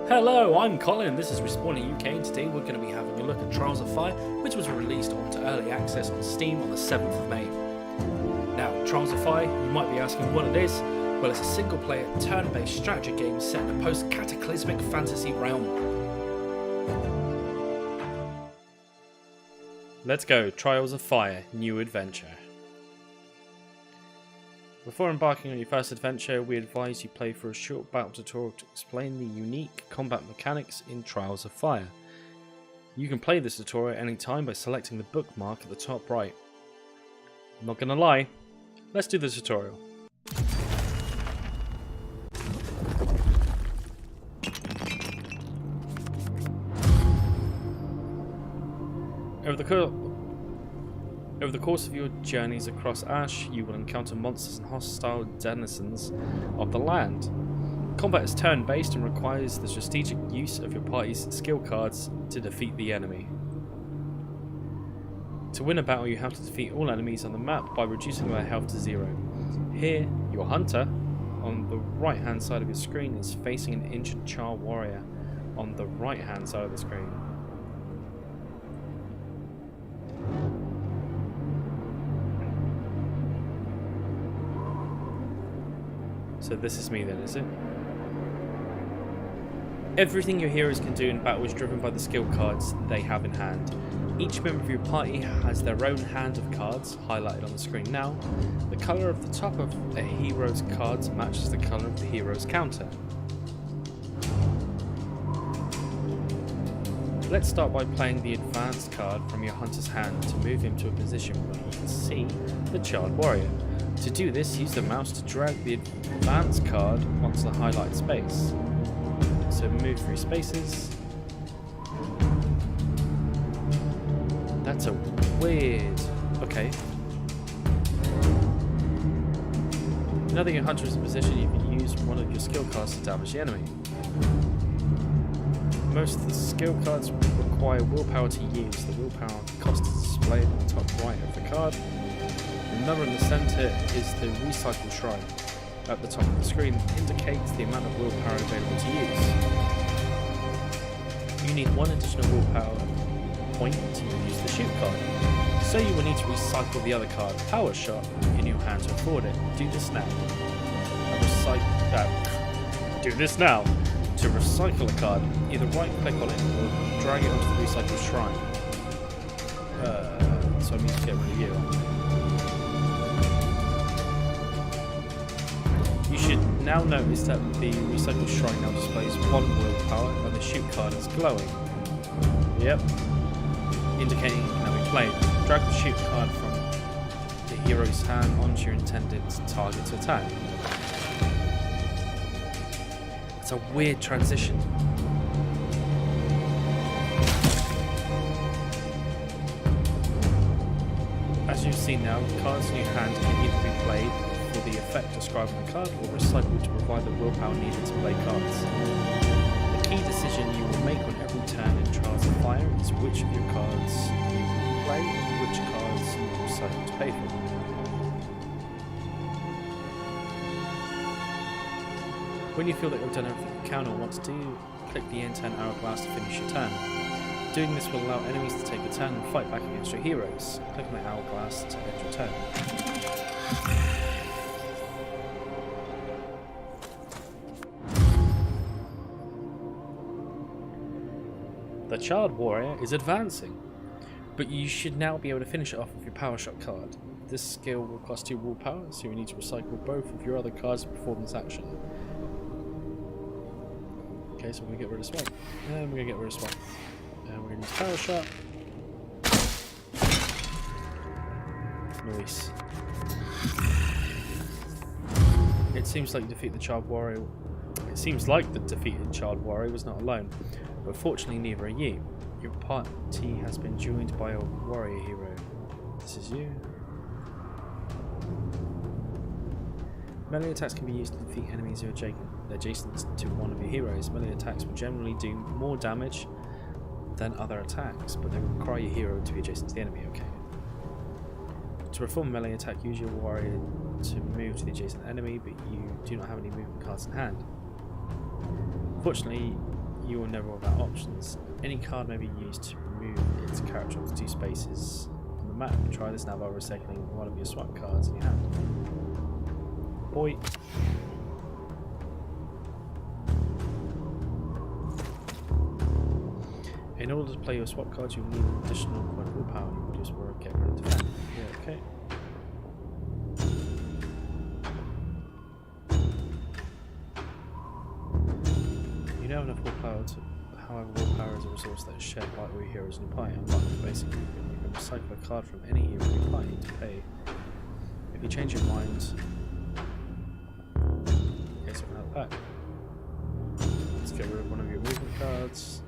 Hello, I'm Colin, this is Respawning UK, and today we're going to be having a look at Trials of Fire, which was released onto Early Access on Steam on the 7th of May. Now, Trials of Fire, you might be asking what it is. Well, it's a single-player, turn-based strategy game set in a post-cataclysmic fantasy realm. Let's go, Trials of Fire, New Adventure. Before embarking on your first adventure, we advise you play for a short battle tutorial to explain the unique combat mechanics in Trials of Fire. You can play this tutorial at any time by selecting the bookmark at the top right. I'm not gonna lie, let's do the tutorial. Over the course of your journeys across Ash, you will encounter monsters and hostile denizens of the land. Combat is turn-based and requires the strategic use of your party's skill cards to defeat the enemy. To win a battle, you have to defeat all enemies on the map by reducing their health to 0. Here, your hunter, on the right-hand side of your screen, is facing an injured Char warrior on the right-hand side of the screen. So this is me then, is it? Everything your heroes can do in battle is driven by the skill cards they have in hand. Each member of your party has their own hand of cards, highlighted on the screen now. The colour of the top of a hero's cards matches the colour of the hero's counter. Let's start by playing the advanced card from your hunter's hand to move him to a position where you can see the charred warrior. To do this, use the mouse to drag the advanced card onto the highlighted space. So move through spaces. That's a weird... Okay. Now that your hunter is in position, you can use one of your skill cards to damage the enemy. Most of the skill cards require willpower to use. The willpower cost is displayed at the top right of the card. The number in the centre is the recycle shrine. At the top of the screen indicates the amount of willpower available to use. You need one additional willpower point to use the shoot card, so you will need to recycle the other card, Power Shot, in your hand to afford it. Do this now. Do this now. To recycle a card, either right click on it or drag it onto the recycle shrine. So I need to get rid of you. You should now notice that the recycle shrine now displays 1 willpower and the shoot card is glowing. Yep. Indicating it can now be played. Drag the shoot card from the hero's hand onto your intended target to attack. It's a weird transition. As you've seen now, the cards in your hand can either be played for the effect described on the card or recycled to provide the willpower needed to play cards. The key decision you will make on every turn in Trials of Fire is which of your cards you play and which cards you will recycle to pay for them. When you feel that you've done everything you can or want to do, click the N10 hourglass to finish your turn. Doing this will allow enemies to take a turn and fight back against your heroes. Click on the hourglass to end your turn. The Charred Warrior is advancing, but you should now be able to finish it off with your Power Shot card. This skill will cost 2 willpower, so you need to recycle both of your other cards to perform this action. Okay, so we're going to get rid of Swamp. And we're going to get rid of Swamp. And we're going to use Power Shot. Nice. It seems like you defeat the Charred Warrior. It seems like the defeated Charred Warrior was not alone, but fortunately neither are you. Your party has been joined by a warrior hero. This is you. Melee attacks can be used to defeat enemies who are adjacent to one of your heroes. Melee attacks will generally do more damage than other attacks, but they require your hero to be adjacent to the enemy, okay? To perform a melee attack, use your warrior to move to the adjacent enemy, but you do not have any movement cards in hand. Fortunately, you will never rule out options. Any card may be used to move its character onto 2 spaces on the map. Try this now by recycling one of your swap cards in your hand. Boy. In order to play your swap cards, you will need an additional point of willpower. You will just get rid of defend. Yeah, okay. You now have enough willpower to. However, willpower is a resource that is shared by all your heroes in your party. Unlike basically, you can recycle a card from any hero in your party to pay. If you change your mind, get something out back. Let's get rid of one of your movement cards.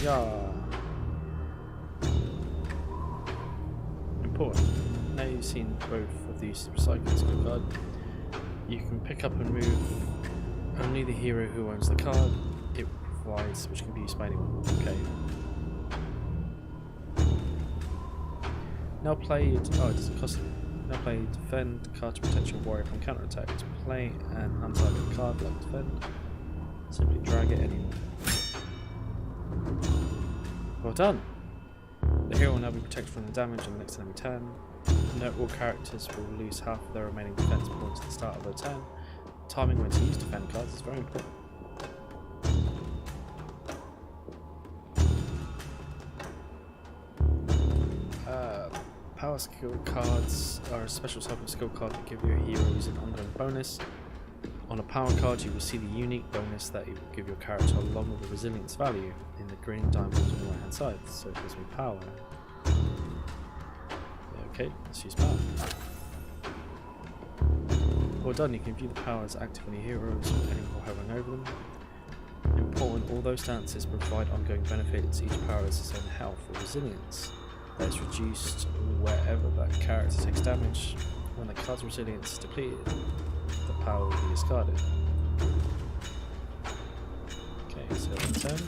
Yeah. Important. Now you've seen both of these recycling skill card, you can pick up and move only the hero who owns the card it provides, which can be used by anyone. Okay. Now play it. Oh, it doesn't cost you. Now play defend card to protect your warrior from counterattack. To play an untargeted card like defend, simply drag it anywhere. Well done! The hero will now be protected from the damage on the next enemy turn. Note all characters will lose half of their remaining defense points at the start of their turn. Timing when to use defend cards is very important. Power skill cards are a special type of skill card that give your heroes an ongoing bonus. On a power card, you will see the unique bonus that it will give your character along with the resilience value in the green diamond on the right hand side. So it gives me power. Okay, let's use power. Well done, you can view the powers active on your heroes or hovering over them. Important, all those stances provide ongoing benefits. Each power has its own health or resilience that is reduced wherever that character takes damage. When the card's resilience is depleted, the power will be discarded. Okay, so turn.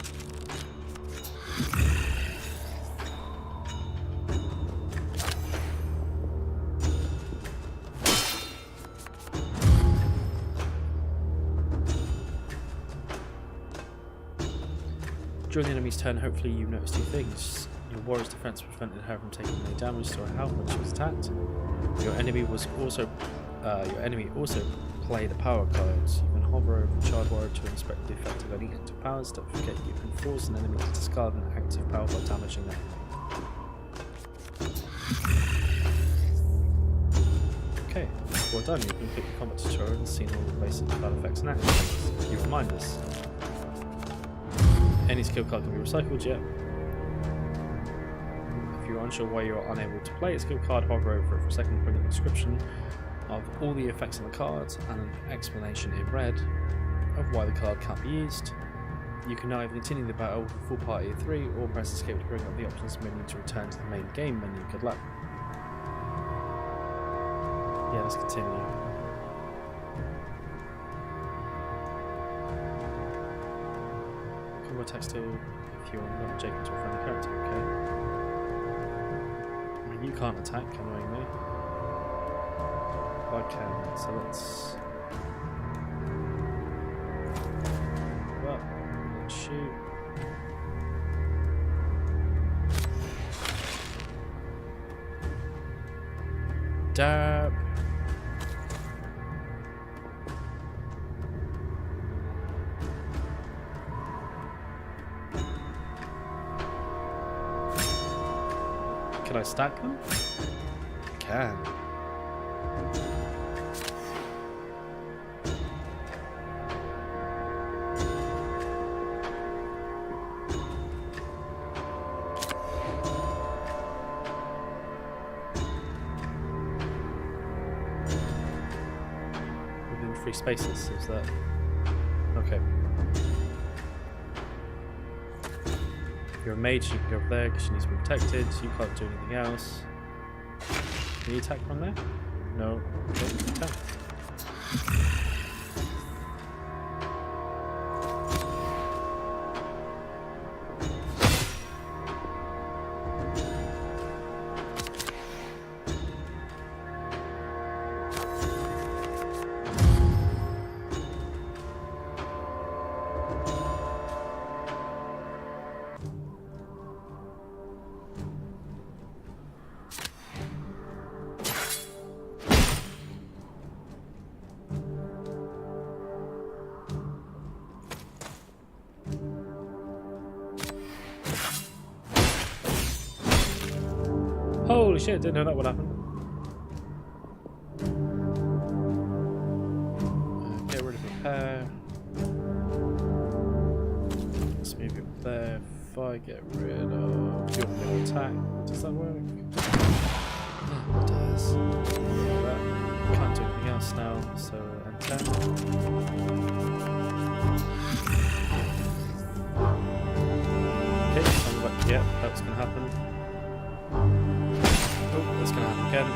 During the enemy's turn, hopefully you notice 2 things. Your warrior's defense prevented her from taking any damage to her health when she was attacked. Your enemy also play the power cards. You can hover over the child warrior to inspect the effect of any active powers. Don't forget you can force an enemy to discard an active power by damaging them. Okay, well done. You've completed the combat tutorial and seen all the basic card effects and actions. You remind us. Any skill card can be recycled, yeah. If you're unsure why you're unable to play a skill card, hover over it for a second to bring up a description of all the effects on the cards and an explanation in red of why the card can't be used. You can now either continue the battle with a full party of 3 or press escape to bring up the options menu to return to the main game menu. Good luck. Yeah, let's continue. Combo text tool if you're not Jake into a friendly character, okay? I mean, you can't attack, annoyingly. I can, so let's. Well, let's shoot. Dab. Can I stack them? I can. Within 3 spaces, is that? Okay. If you're a mage, you can go over there because she needs to be protected. You can't do anything else. Can you attack from there? No. Okay, attack. shit, didn't know that would happen. Get rid of repair. Let's move it there. If I get rid of your middle attack, does that work? Oh, it does. That can't do anything else now, so enter. Okay, so I'm like, yeah, that's gonna happen. Oh, that's gonna happen again.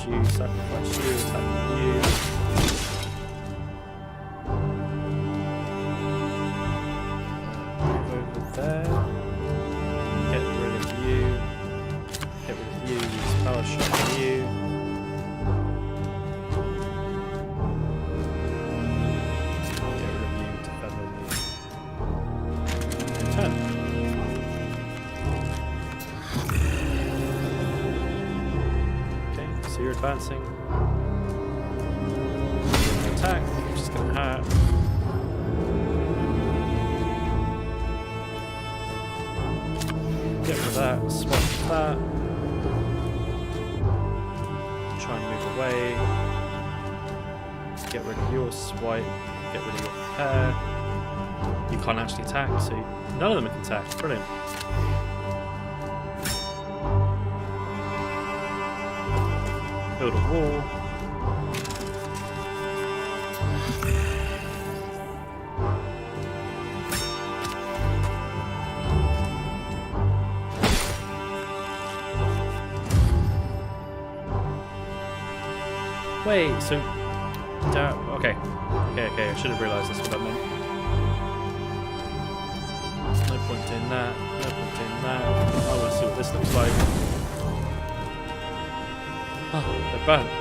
You, sacrifice you, attack you. Move over there. Get rid of you. Get rid of you, use power shot on you. Get rid of you, defend on you. Turn. So you're advancing. Attack, which is going to hurt. Get rid of that, swap that. Try and move away. Get rid of your swipe. Get rid of your repair. You can't actually attack, so none of them can attack. Brilliant. Build a wall. Wait, so okay, I should have realised that's what that meant. No point in that. No point in that. I want to see what this looks like. Oh, they're burnt.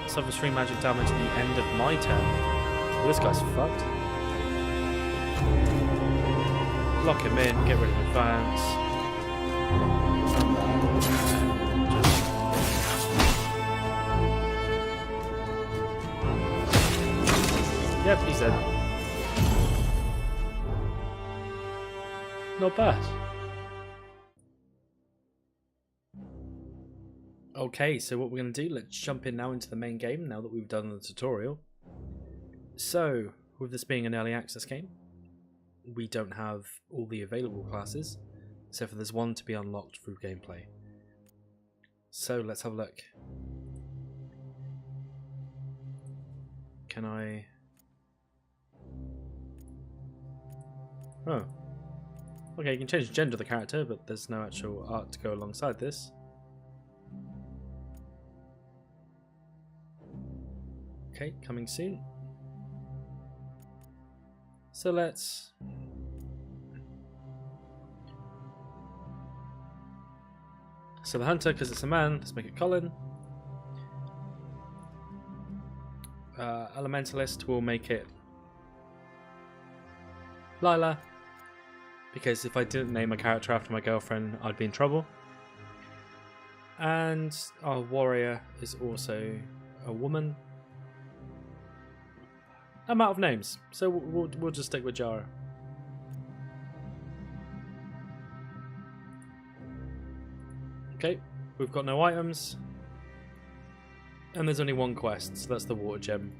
Suffers 3 magic damage at the end of my turn. Well, this guy's fucked. Lock him in, get rid of advance. Yep, he's dead. Not bad. Okay, so what we're going to do, let's jump in now into the main game now that we've done the tutorial. So, with this being an early access game, we don't have all the available classes, except for there's one to be unlocked through gameplay. So, let's have a look. Can I... Oh. Okay, you can change the gender of the character, but there's no actual art to go alongside this. Okay, coming soon. So let's... So the hunter, because it's a man, let's make it Colin. Elementalist, we'll make it Lila. Because if I didn't name a character after my girlfriend, I'd be in trouble. And our warrior is also a woman. I'm out of names, so we'll just stick with Jara. Okay, we've got no items. And there's only one quest, so that's the water gem.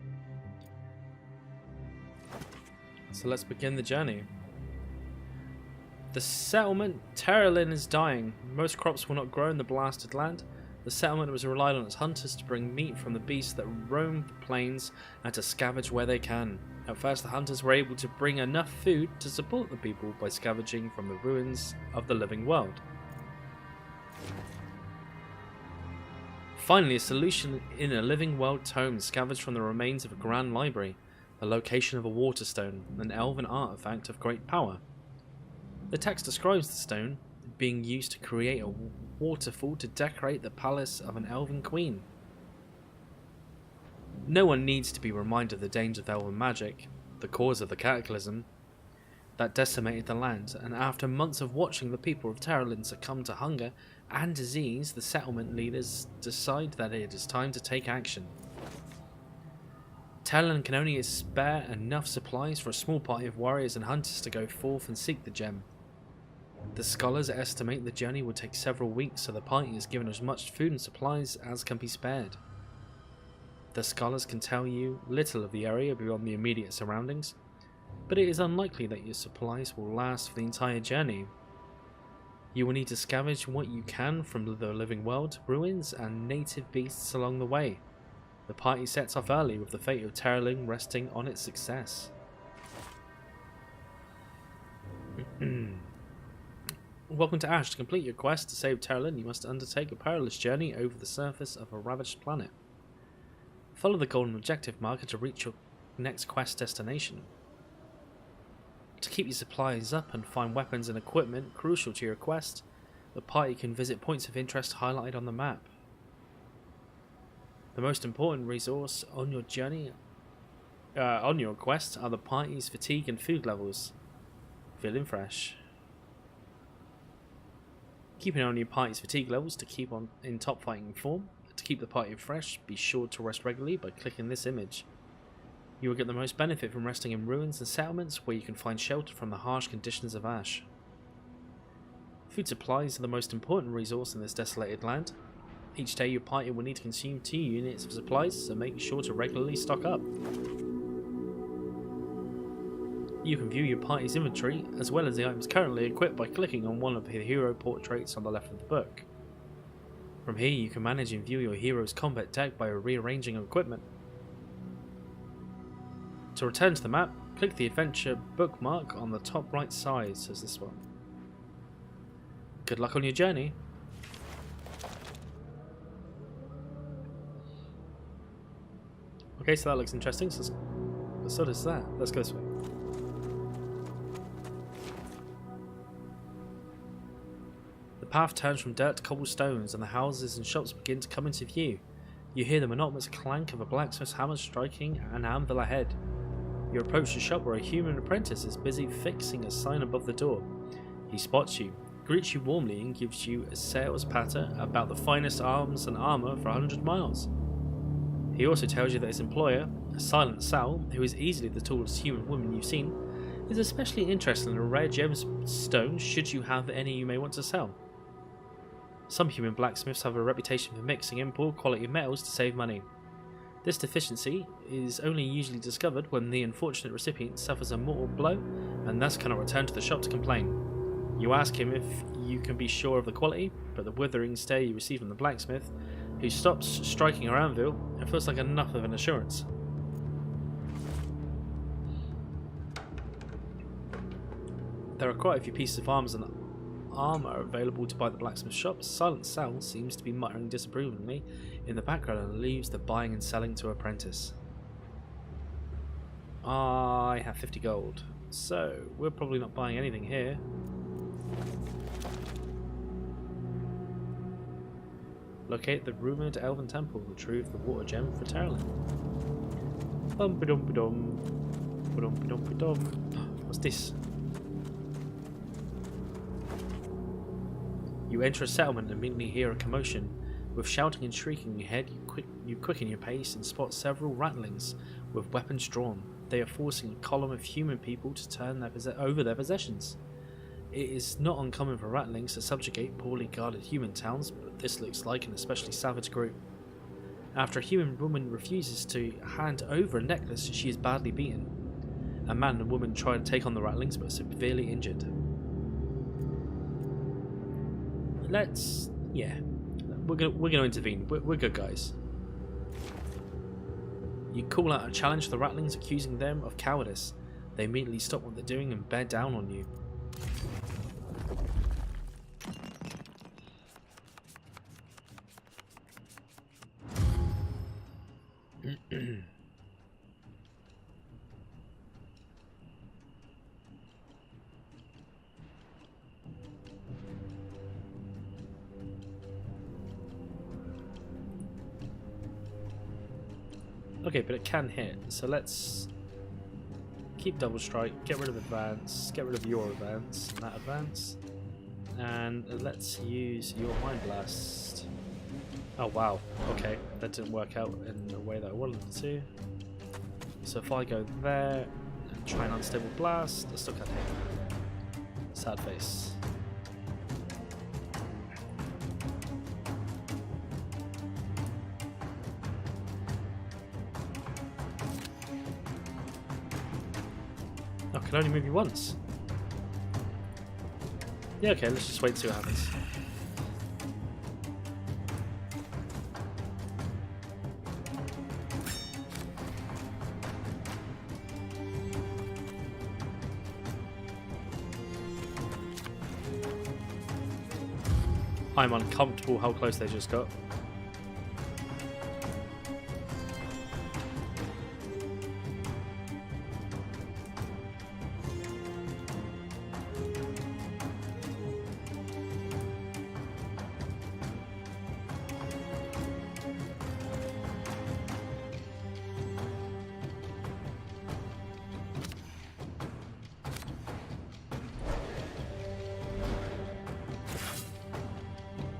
So let's begin the journey. The settlement, Terralin, is dying. Most crops will not grow in the blasted land. The settlement was relied on its hunters to bring meat from the beasts that roam the plains and to scavenge where they can. At first, the hunters were able to bring enough food to support the people by scavenging from the ruins of the living world. Finally, a solution in a living world tome scavenged from the remains of a grand library, the location of a water stone, an elven artifact of great power. The text describes the stone being used to create a waterfall to decorate the palace of an elven queen. No one needs to be reminded of the dangers of elven magic, the cause of the cataclysm that decimated the land, and after months of watching the people of Terralin succumb to hunger and disease, the settlement leaders decide that it is time to take action. Talon can only spare enough supplies for a small party of warriors and hunters to go forth and seek the gem. The scholars estimate the journey will take several weeks, so the party is given as much food and supplies as can be spared. The scholars can tell you little of the area beyond the immediate surroundings, but it is unlikely that your supplies will last for the entire journey. You will need to scavenge what you can from the living world, ruins and native beasts along the way. The party sets off early with the fate of Terling resting on its success. Welcome to Ash. To complete your quest to save Terling, you must undertake a perilous journey over the surface of a ravaged planet. Follow the golden objective marker to reach your next quest destination. To keep your supplies up and find weapons and equipment crucial to your quest, the party can visit points of interest highlighted on the map. The most important resource on your journey, on your quest, are the party's fatigue and food levels. Feeling fresh. Keep an eye on your party's fatigue levels to keep on in top fighting form. To keep the party fresh, be sure to rest regularly by clicking this image. You will get the most benefit from resting in ruins and settlements where you can find shelter from the harsh conditions of Ash. Food supplies are the most important resource in this desolated land. Each day your party will need to consume 2 units of supplies, so make sure to regularly stock up. You can view your party's inventory, as well as the items currently equipped by clicking on one of the hero portraits on the left of the book. From here you can manage and view your hero's combat deck by rearranging equipment. To return to the map, click the adventure bookmark on the top right side, says this one. Good luck on your journey. Okay, so that looks interesting, so does that. Let's go this way. The path turns from dirt to cobblestones and the houses and shops begin to come into view. You hear the monotonous clank of a blacksmith's hammer striking an anvil ahead. You approach the shop where a human apprentice is busy fixing a sign above the door. He spots you, greets you warmly and gives you a sales patter about the finest arms and armour for 100 miles. He also tells you that his employer, a silent Sal, who is easily the tallest human woman you've seen, is especially interested in a rare gemstone should you have any you may want to sell. Some human blacksmiths have a reputation for mixing in poor quality metals to save money. This deficiency is only usually discovered when the unfortunate recipient suffers a mortal blow and thus cannot return to the shop to complain. You ask him if you can be sure of the quality, but the withering stare you receive from the blacksmith, who stops striking her anvil, it feels like enough of an assurance. There are quite a few pieces of arms and armour available to buy at the blacksmith shop. Silent Sal seems to be muttering disapprovingly in the background and leaves the buying and selling to apprentice. I have 50 gold, so we're probably not buying anything here. Locate the rumoured elven temple, retrieve the water gem for Terling. Bum-ba-dum-ba-dum. Ba-dum-ba-dum-ba-dum. What's this? You enter a settlement and immediately hear a commotion. With shouting and shrieking ahead, you quicken your pace and spot several rattlings with weapons drawn. They are forcing a column of human people to turn over their possessions. It is not uncommon for rattlings to subjugate poorly guarded human towns, but this looks like an especially savage group. After a human woman refuses to hand over a necklace, she is badly beaten. A man and woman try to take on the rattlings but are severely injured. We're gonna intervene. We're good guys. You call out a challenge to the rattlings, accusing them of cowardice. They immediately stop what they're doing and bear down on you. Okay, but it can hit, so let's keep double strike, get rid of advance, get rid of your advance, and that advance, and let's use your mind blast. Oh wow, okay, that didn't work out in the way that I wanted it to. So if I go there and try an unstable blast, I still can't hit. Sad face. I can only move you once. Yeah, okay, let's just wait and see what happens. I'm uncomfortable how close they just got.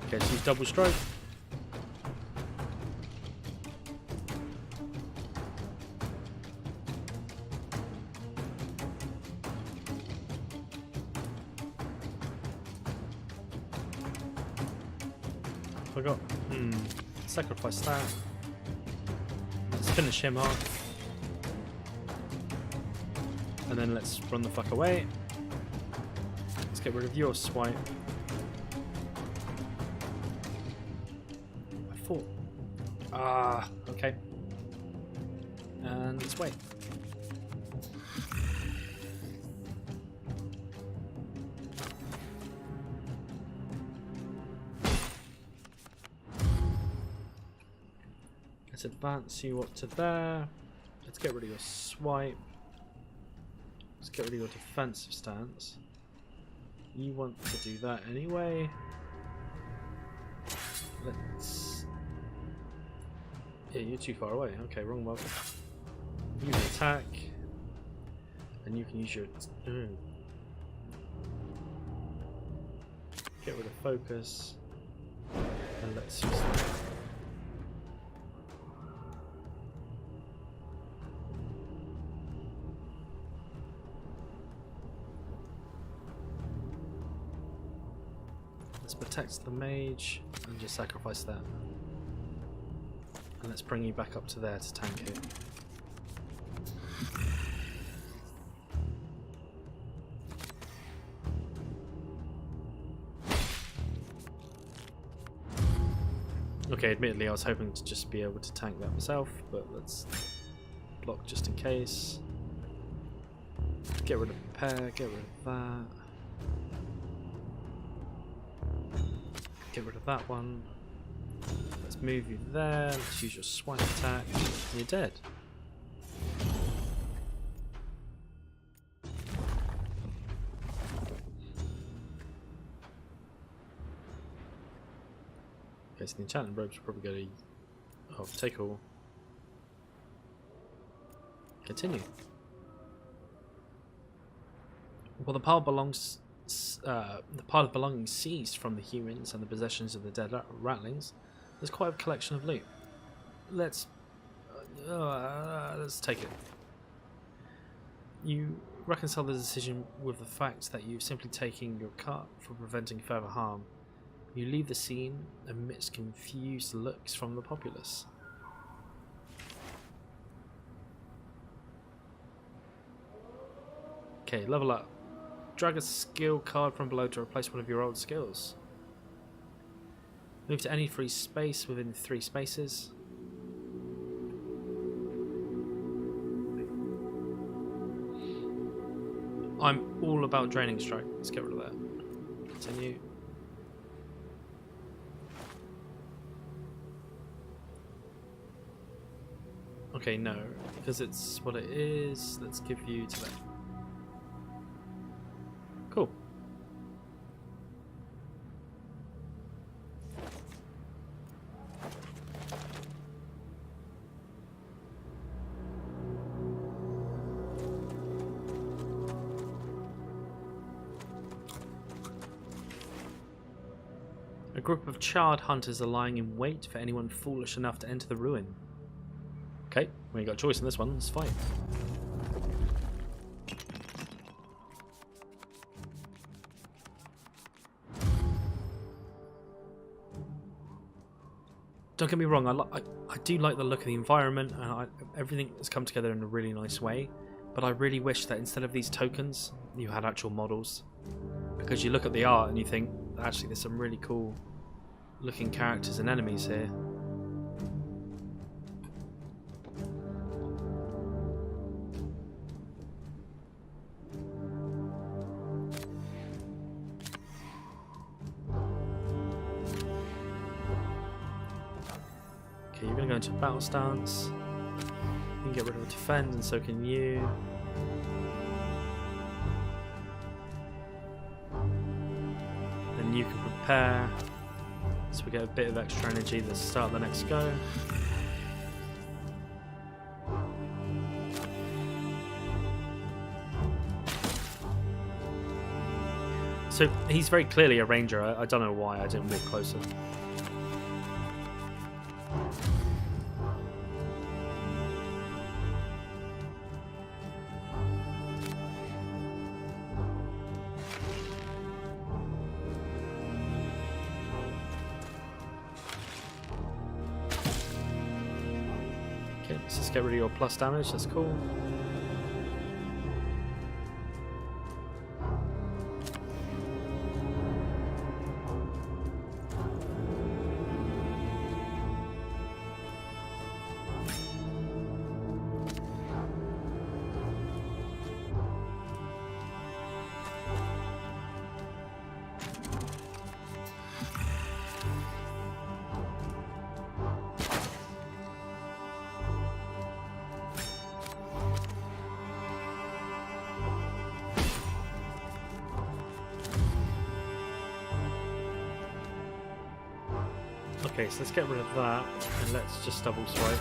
Okay, so use double strike. Forgot. Sacrifice that. Let's finish him off. And then let's run the fuck away. Let's get rid of your swipe. Okay. And let's wait. Let's advance you up to there. Let's get rid of your swipe. Let's get rid of your defensive stance. You want to do that anyway. Let's... Yeah, you're too far away. Okay, wrong one. You can attack, and you can use your... Get rid of focus, and let's use that. Let's protect the mage, and just sacrifice that. And let's bring you back up to there to tank it. Okay, admittedly I was hoping to just be able to tank that myself, but let's block just in case. Get rid of repair, get rid of that. Get rid of that one. Let's move you there, let's use your swipe attack, and you're dead. Okay, so the enchantment rope's probably going to... Oh, take all. Continue. Well, the pile belongs... the pile of belongings seized from the humans and the possessions of the dead ratlings. There's quite a collection of loot. Let's take it. You reconcile the decision with the fact that you've simply taken your cut for preventing further harm. You leave the scene amidst confused looks from the populace. Okay, level up. Drag a skill card from below to replace one of your old skills. Move to any free space within 3 spaces. I'm all about draining strike. Let's get rid of that. Continue. Okay, no, because it's what it is. Let's give you to that. Cool. A group of charred hunters are lying in wait for anyone foolish enough to enter the ruin. Okay, we ain't got a choice in this one. Let's fight. Don't get me wrong, I do like the look of the environment, and everything has come together in a really nice way, but I really wish that instead of these tokens, you had actual models. Because you look at the art and you think, actually there's some really cool looking characters and enemies here. Okay, you're going to go into a battle stance. You can get rid of a defend, and so can you. Then you can prepare. So we get a bit of extra energy to start the next go. So he's very clearly a ranger. I don't know why I didn't walk closer. Okay, let's just get rid of your plus damage. That's cool. Okay, so let's get rid of that, and let's just double swipe.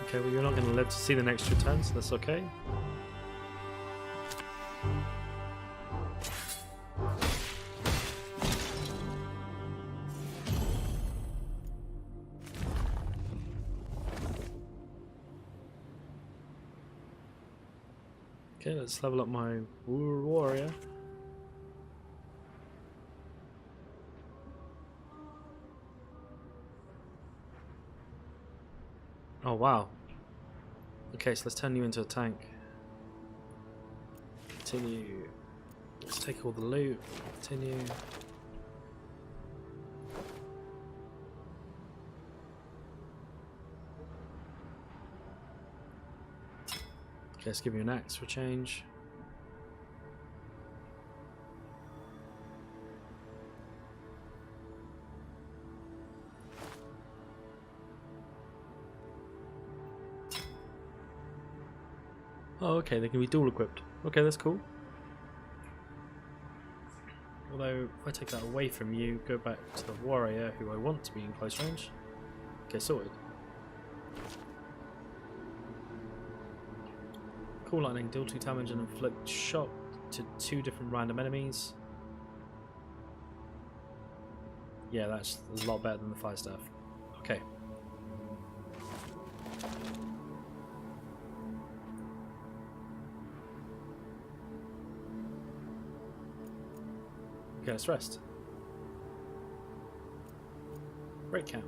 Okay, well you're not going to live to see the next 2 turns, so that's okay. Okay, let's level up my warrior. Oh wow. Okay, so let's turn you into a tank. Continue. Let's take all the loot. Continue. Okay, let's give you an axe for change. Oh, okay, they can be dual equipped. Okay, that's cool. Although, if I take that away from you, go back to the warrior who I want to be in close range. Okay, sorted. Cool lightning, deal 2 damage and inflict shock to 2 different random enemies. Yeah, that's a lot better than the fire staff. Okay. Okay, let's rest. Break camp.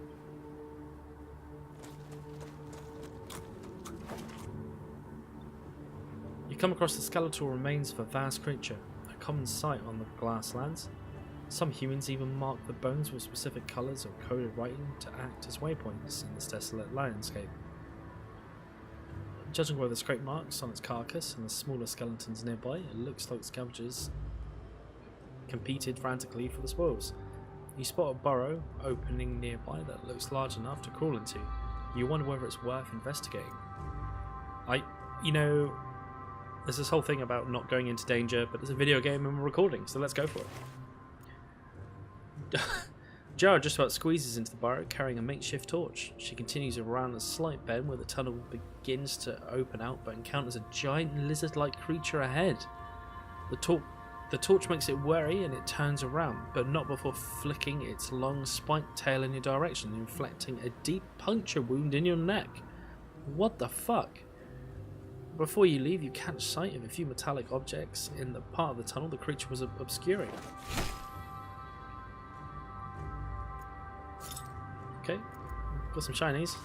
You come across the skeletal remains of a vast creature, a common sight on the grasslands. Some humans even mark the bones with specific colours or coded writing to act as waypoints in this desolate landscape. Judging by the scrape marks on its carcass and the smaller skeletons nearby, it looks like scavengers competed frantically for the spoils. You spot a burrow opening nearby that looks large enough to crawl into. You wonder whether it's worth investigating. You know, there's this whole thing about not going into danger, but it's a video game and we're recording, so let's go for it. Jara just about squeezes into the burrow carrying a makeshift torch. She continues around a slight bend where the tunnel begins to open out but encounters a giant lizard-like creature ahead. The torch makes it wary and it turns around, but not before flicking its long spiked tail in your direction, inflicting a deep puncture wound in your neck. What the fuck? Before you leave, you catch sight of a few metallic objects in the part of the tunnel the creature was obscuring. Okay, got some shinies.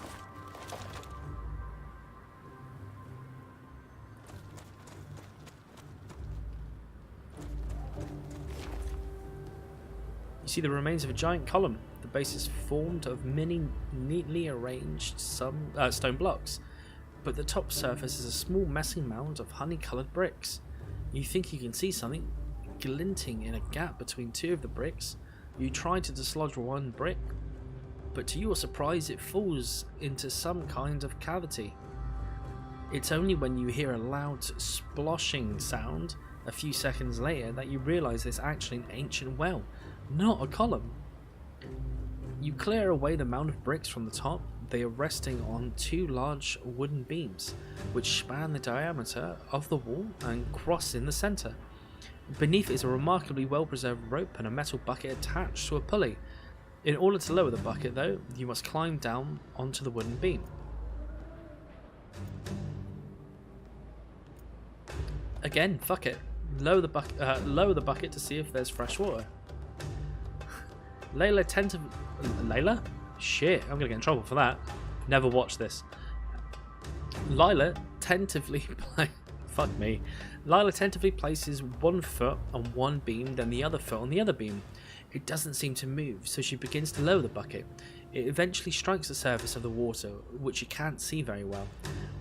You see the remains of a giant column. The base is formed of many neatly arranged stone blocks, but the top surface is a small messy mound of honey-coloured bricks. You think you can see something glinting in a gap between two of the bricks. You try to dislodge one brick, but to your surprise it falls into some kind of cavity. It's only when you hear a loud sploshing sound a few seconds later that you realise it's actually an ancient well, not a column. You clear away the mound of bricks from the top. They are resting on two large wooden beams, which span the diameter of the wall and cross in the centre. Beneath is a remarkably well-preserved rope and a metal bucket attached to a pulley. In order to lower the bucket, though, you must climb down onto the wooden beam. Again, fuck it. Lower the bucket to see if there's fresh water. Layla? Shit, I'm gonna get in trouble for that. Never watched this. Lila tentatively places one foot on one beam, then the other foot on the other beam. It doesn't seem to move, so she begins to lower the bucket. It eventually strikes the surface of the water, which you can't see very well.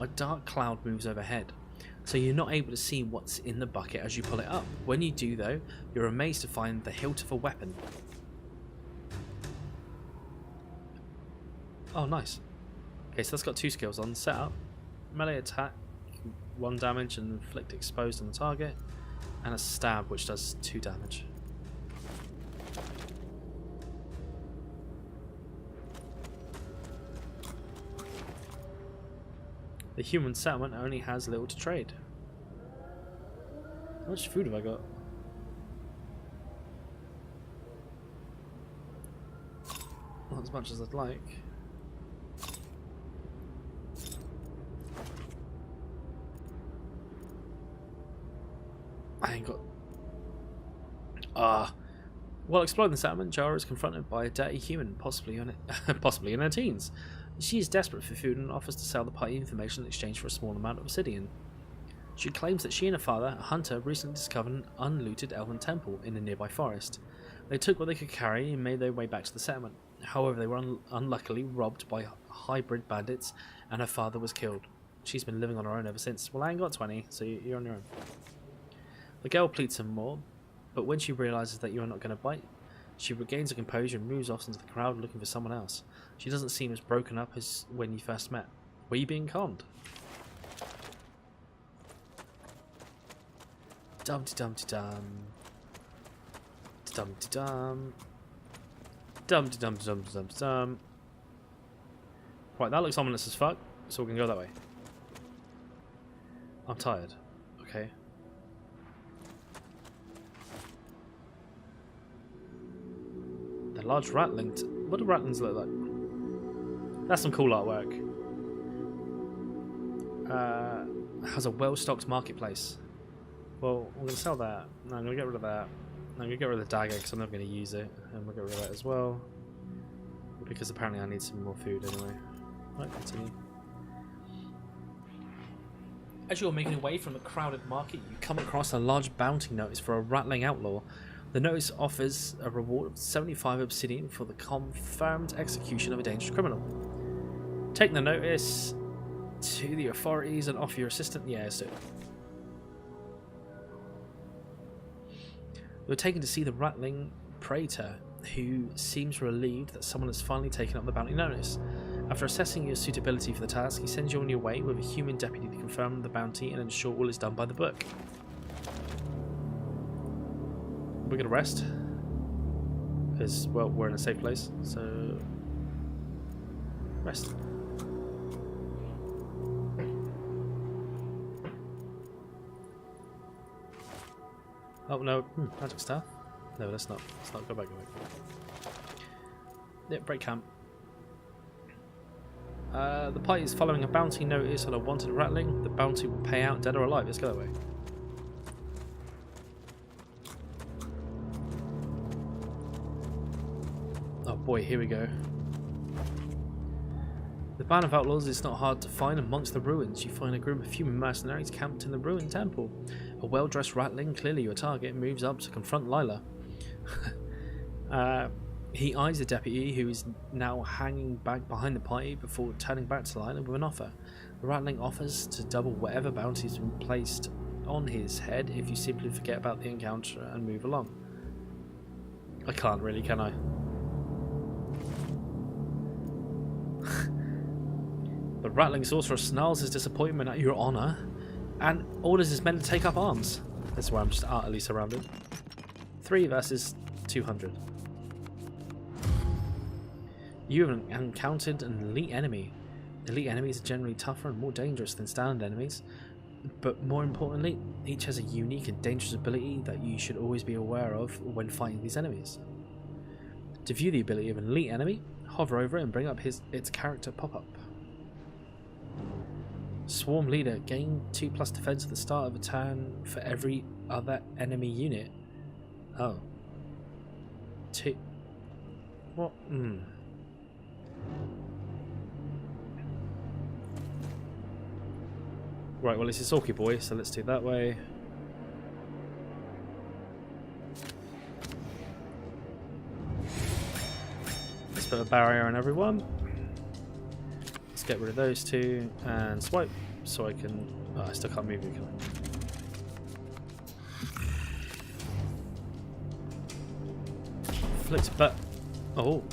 A dark cloud moves overhead, so you're not able to see what's in the bucket as you pull it up. When you do, though, you're amazed to find the hilt of a weapon. Oh, nice. Okay, so that's got two skills on. Setup, melee attack, 1 damage and inflict exposed on the target, and a stab, which does 2 damage. The human settlement only has little to trade. How much food have I got? Not as much as I'd like. I ain't got... While exploring the settlement, Jara is confronted by a dirty human, possibly in her teens. She is desperate for food and offers to sell the party information in exchange for a small amount of obsidian. She claims that she and her father, a hunter, recently discovered an unlooted elven temple in a nearby forest. They took what they could carry and made their way back to the settlement. However, they were unluckily robbed by hybrid bandits, and her father was killed. She's been living on her own ever since. Well, I ain't got 20, so you're on your own. The girl pleads some more, but when she realises that you're not going to bite, she regains her composure and moves off into the crowd looking for someone else. She doesn't seem as broken up as when you first met. Were you being conned? Dum-de-dum-de-dum. Dum-de-dum. Dum-de-dum-de-dum-de-dum. Right, that looks ominous as fuck, so we're going to go that way. I'm tired. Okay. The large rattling. What do rattlings look like? That's some cool artwork. Has a well-stocked marketplace. Well, we're going to sell that. No, I'm going to get rid of that. I'm going to get rid of the dagger because I'm never going to use it. And we'll get rid of that as well. Because apparently I need some more food anyway. Right, continue. As you're making your way from the crowded market, you come across a large bounty notice for a rattling outlaw. The notice offers a reward of 75 obsidian for the confirmed execution of a dangerous criminal. Take the notice to the authorities and offer your assistance. Yeah, so we're taken to see the rattling praetor, who seems relieved that someone has finally taken up the bounty notice. After assessing your suitability for the task, he sends you on your way with a human deputy to confirm the bounty and ensure all is done by the book. We're gonna rest, because, well, we're in a safe place, so rest. Oh no, magic staff. No, let's not. Let's not go back. Yeah, break camp. The party is following a bounty notice on a wanted rattling. The bounty will pay out dead or alive. Let's go that way. Oh boy, here we go. The band of outlaws is not hard to find amongst the ruins. You find a group of human mercenaries camped in the ruined temple. A well-dressed rattling, clearly your target, moves up to confront Lila. He eyes the deputy, who is now hanging back behind the party, before turning back to Lila with an offer. The rattling offers to double whatever bounty has been placed on his head if you simply forget about the encounter and move along. I can't really, can I? The rattling sorcerer snarls his disappointment at your honour and orders his men to take up arms. That's where I'm just utterly surrounded. 3 versus 200. You have encountered an elite enemy. Elite enemies are generally tougher and more dangerous than standard enemies, but more importantly, each has a unique and dangerous ability that you should always be aware of when fighting these enemies. To view the ability of an elite enemy, hover over it and bring up its character pop-up. Swarm leader, gain 2+ defense at the start of a turn for every other enemy unit. Oh. 2. What? Right, well, it's a Sulky boy, so let's do it that way. Let's put a barrier on everyone. Let's get rid of those 2 and swipe, so I can. Oh, I still can't move you, can I? Flipped, but oh.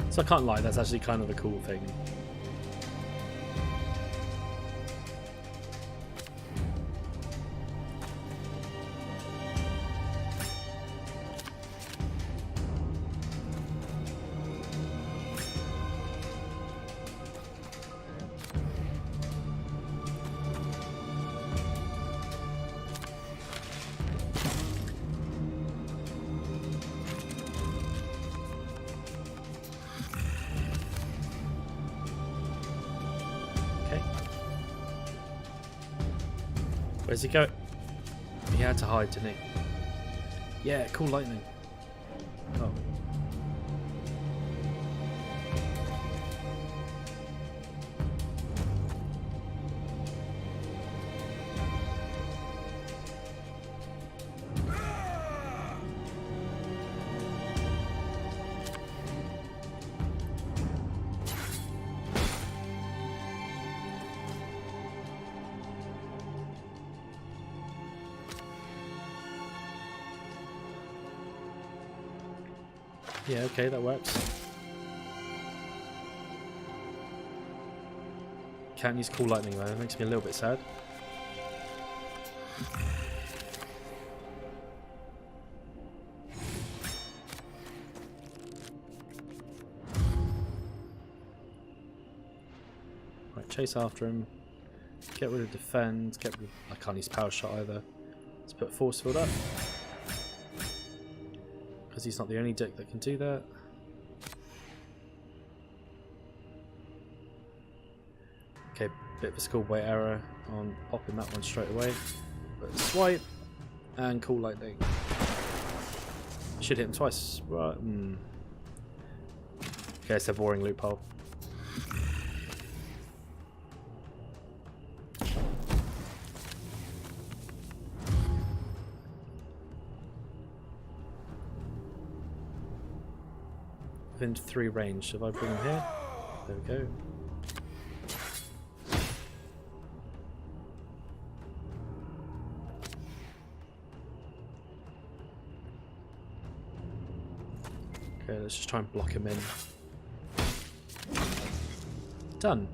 So I can't lie, that's actually kind of a cool thing. Where's he go? He had to hide, didn't he? Yeah, cool lightning. Oh. Yeah, okay, that works. Can't use cool lightning though, that makes me a little bit sad. Right, chase after him. Get rid of defend. Get rid of, I can't use power shot either. Let's put force field up. Because he's not the only dick that can do that. Okay, bit of a schoolboy error on popping that one straight away. But swipe and cool lightning. Should hit him twice. Right. Okay, it's a boring loophole. Within 3 range. If I bring him here, there we go. Okay, let's just try and block him in. Done.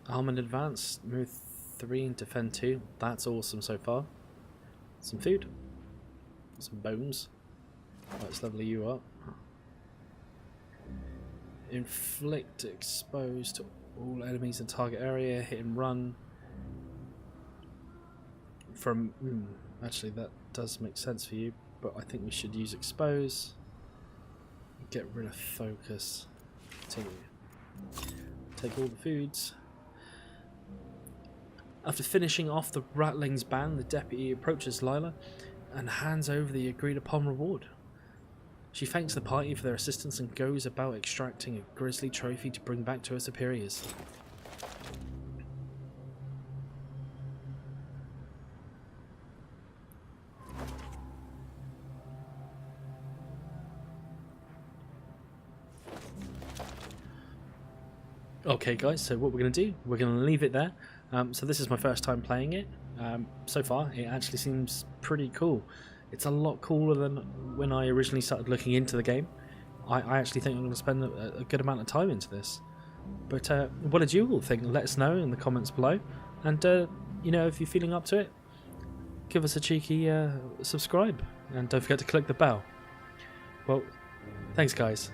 Arm and advance, move 3 and defend 2. That's awesome so far. Some food. Some bones. Let's level you up. Inflict expose to all enemies in target area. Hit and run. From actually that does make sense for you, but I think we should use expose. Get rid of focus. Take all the foods. After finishing off the Rattling's band, the deputy approaches Lila and hands over the agreed upon reward. She thanks the party for their assistance and goes about extracting a grisly trophy to bring back to her superiors. Okay guys, so what we're going to do, we're going to leave it there. So this is my first time playing it. So far it actually seems pretty cool. It's a lot cooler than when I originally started looking into the game. I actually think I'm going to spend a good amount of time into this. But what did you all think? Let us know in the comments below. And you know, if you're feeling up to it, give us a cheeky subscribe. And don't forget to click the bell. Well, thanks guys.